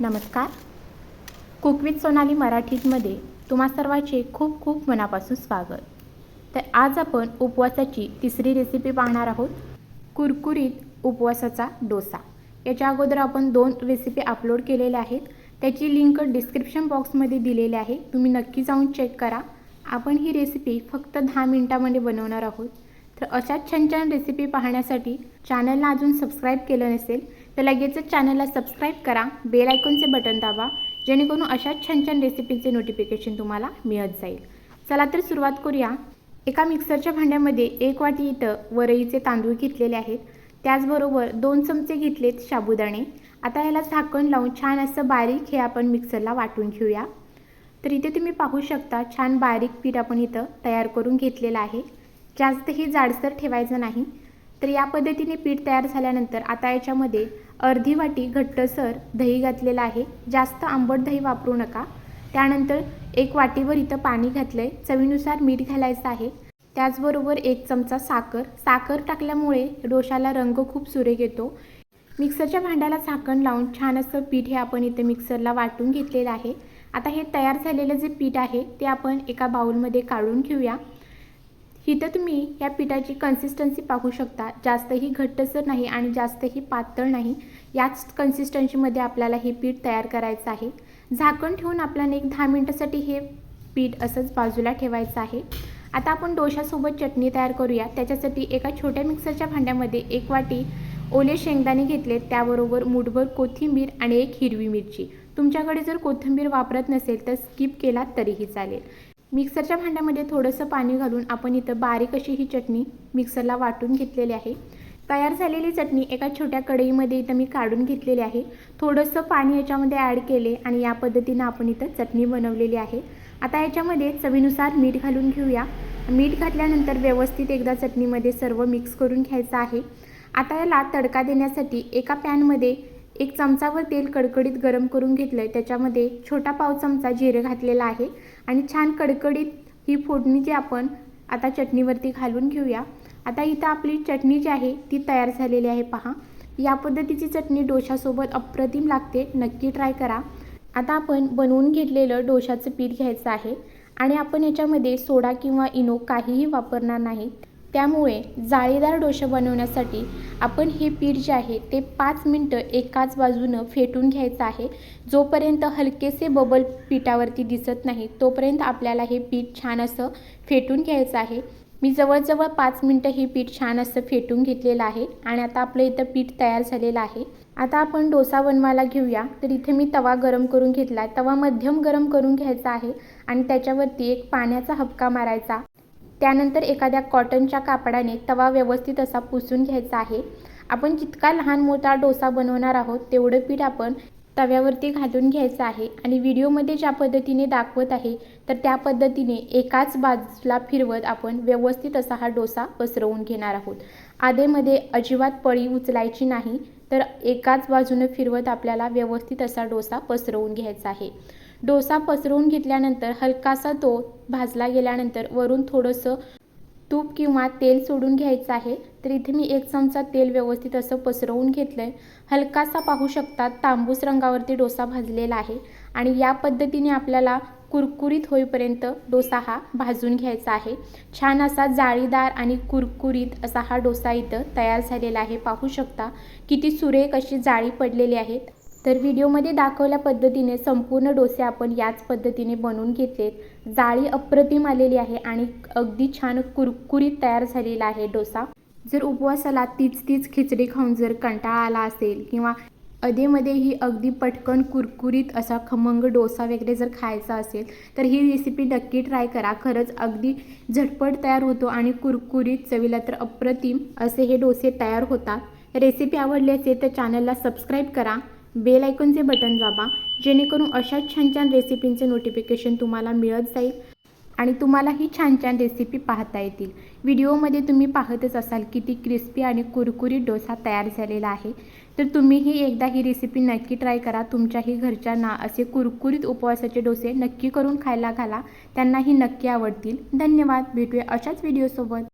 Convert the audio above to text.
नमस्कार. Cook with Sonali मराठीमध्ये तुम्हा सर्वांचे खूप खूप मनापासून स्वागत. तर आज आपण उपवासाची तिसरी रेसिपी पाहणार आहोत, कुरकुरीत उपवासाचा डोसा. याच्या अगोदर आपण 2 रेसिपी अपलोड केलेल्या आहेत. त्याची लिंक डिस्क्रिप्शन बॉक्समध्ये दिलेली आहे, तुम्ही नक्की जाऊन चेक करा. आपण ही रेसिपी फक्त 10 मिनिटांमध्ये बनवणार आहोत. तर अशाच छान छान रेसिपी पाहण्यासाठी चॅनलला अजून सबस्क्राईब केलं नसेल तर लगेचच चॅनलला सबस्क्राईब करा, बेल आयकॉनचे बटन दाबा, जेणेकरून अशाच छान छान रेसिपीचे नोटिफिकेशन तुम्हाला मिळत जाईल. चला तर सुरुवात करूया. एका मिक्सरच्या भांड्यामध्ये 1 वाटी इथं वरईचे तांदूळ घेतलेले आहेत. त्याचबरोबर 2 चमचे घेतलेत साबुदाणे. आता याला झाकण लावून छान असं बारीक हे आपण मिक्सरला वाटून घेऊया. तर इथे तुम्ही पाहू शकता छान बारीक पीठ आपण इथं तयार करून घेतलेलं आहे. जास्तही जाडसर ठेवायचं नाही. तर या पद्धतीने पीठ तयार झाल्यानंतर आता याच्यामध्ये अर्धी वाटी घट्टसर दही घातलेलं आहे. जास्त आंबट दही वापरू नका. त्यानंतर 1 वाटीवर इथं पाणी घातलंय. चवीनुसार मीठ घालायचं आहे. त्याचबरोबर 1 चमचा साखर टाकल्यामुळे डोशाला रंग खूप सुरेख येतो. मिक्सरच्या भांड्याला झाकण लावून छान असं पीठ हे आपण इथे मिक्सरला वाटून घेतलेलं आहे. आता हे तयार झालेलं जे पीठ आहे ते आपण एका बाउलमध्ये काढून घेऊया. इथं तुम्ही या पिठाची कन्सिस्टन्सी पाहू शकता. जास्तही घट्टसर नाही आणि जास्तही पातळ नाही, याच कन्सिस्टन्सीमध्ये आपल्याला हे पीठ तयार करायचं आहे. झाकण ठेवून आपल्याला 10 मिनिटासाठी हे पीठ असंच बाजूला ठेवायचं आहे. आता आपण डोशासोबत चटणी तयार करूया. त्याच्यासाठी एका छोट्या मिक्सरच्या भांड्यामध्ये 1 वाटी ओले शेंगदाणे घेतले, त्याबरोबर मूठभर कोथिंबीर आणि 1 हिरवी मिरची. तुमच्याकडे जर कोथिंबीर वापरत नसेल तर स्किप केला तरीही चालेल. मिक्सरच्या भांड्यामध्ये थोडंसं पाणी घालून आपण इथं बारीक अशी ही चटणी मिक्सरला वाटून घेतलेली आहे. तयार झालेली चटणी एका छोट्या कढईमध्ये इथं मी काढून घेतलेली आहे. थोडंसं पाणी याच्यामध्ये ॲड केले आणि या पद्धतीनं आपण इथं चटणी बनवलेली आहे. आता याच्यामध्ये चवीनुसार मीठ घालून घेऊया. मीठ घातल्यानंतर व्यवस्थित एकदा चटणीमध्ये सर्व मिक्स करून घ्यायचं आहे. आता याला तडका देण्यासाठी एका पॅनमध्ये 1 चमचावर तेल कडकडीत गरम करून घेतलं आहे. त्याच्यामध्ये छोटा पाव चमचा जिरे घातलेला आहे आणि छान कडकडीत ही फोडणी जी आपण आता चटणीवरती घालून घेऊया. आता इथं आपली चटणी जी आहे ती तयार झालेली आहे. पहा, या पद्धतीची चटणी डोशासोबत अप्रतिम लागते, नक्की ट्राय करा. आता आपण बनवून घेतलेलं डोशाचं पीठ घ्यायचं आहे आणि आपण याच्यामध्ये सोडा किंवा इनो काहीही वापरणार नाही. त्यामुळे जाळीदार डोसा बनवण्यासाठी आपण हे पीठ जे आहे ते 5 मिनटं एकाच बाजूनं फेटून घ्यायचं आहे. जोपर्यंत हलकेसे बबल पिठावरती दिसत नाही तोपर्यंत आपल्याला हे पीठ छान असं फेटून घ्यायचं आहे. मी जवळजवळ 5 मिनटं हे पीठ छान असं फेटून घेतलेलं आहे आणि आता आपलं इथं पीठ तयार झालेलं आहे. आता आपण डोसा बनवायला घेऊया. तर इथे मी तवा गरम करून घेतला आहे. तवा मध्यम गरम करून घ्यायचा आहे आणि त्याच्यावरती 1 पाण्याचा हबका मारायचा. त्यानंतर एखाद्या कॉटनच्या कापडाने तवा व्यवस्थित असा पुसून घ्यायचा आहे. आपण जितका लहान मोठा डोसा बनवणार आहोत तेवढं पीठ आपण तव्यावरती घालून घ्यायचं आहे आणि व्हिडिओमध्ये ज्या पद्धतीने दाखवत आहे तर त्या पद्धतीने एकाच बाजूला फिरवत आपण व्यवस्थित असा हा डोसा पसरवून घेणार आहोत. आधेमध्ये अजिबात पळी उचलायची नाही, तर एकाच बाजूने फिरवत आपल्याला व्यवस्थित असा डोसा पसरवून घ्यायचा आहे. डोसा पसरवून घेतल्यानंतर हलकासा तो भाजला गेल्यानंतर वरून थोडंसं तूप किंवा तेल सोडून घ्यायचं आहे. तर इथे मी 1 चमचा तेल व्यवस्थित असं पसरवून घेतलं आहे. हलकासा पाहू शकता तांबूस रंगावरती डोसा भाजलेला आहे आणि या पद्धतीने आपल्याला कुरकुरीत होईपर्यंत डोसा हा भाजून घ्यायचा आहे. छान असा जाळीदार आणि कुरकुरीत असा हा डोसा इथं तयार झालेला आहे. पाहू शकता किती सुरेख अशी जाळी पडलेली आहेत. तर व्हिडिओमध्ये दाखवल्या पद्धतीने संपूर्ण डोसे आपण याच पद्धतीने बनवून घेतलेत. जाळी अप्रतिम आलेली आहे आणि अगदी छान कुरकुरीत तयार झालेला आहे डोसा. जर उपवासाला तीच खिचडी खाऊन जर कंटाळा आला असेल किंवा अधेमध्येही अगदी पटकन कुरकुरीत असा खमंग डोसा वगैरे जर खायचा असेल तर ही रेसिपी नक्की ट्राय करा. खरंच अगदी झटपट तयार होतो आणि कुरकुरीत, चवीला तर अप्रतिम असे हे डोसे तयार होतात. रेसिपी आवडली असेल तर चॅनलला सबस्क्राईब करा, बेल आयकॉनचे बटन दाबा, जेणेकरून अशा छान छान रेसिपींचे नोटिफिकेशन तुम्हाला मिळत जाईल आणि तुम्हालाही छान छान रेसिपी पाहता येतील. व्हिडिओमध्ये तुम्ही पाहतच असाल किती क्रिस्पी आणि कुरकुरीत डोसा तयार झालेला आहे. तर तुम्हीही एकदा ही रेसिपी नक्की ट्राय करा. तुमच्याही घरच्यांना असे कुरकुरीत उपवासाचे डोसे नक्की करून खायला घाला, त्यांनाही नक्की आवडतील. धन्यवाद. भेटूया अशाच व्हिडिओसोबत.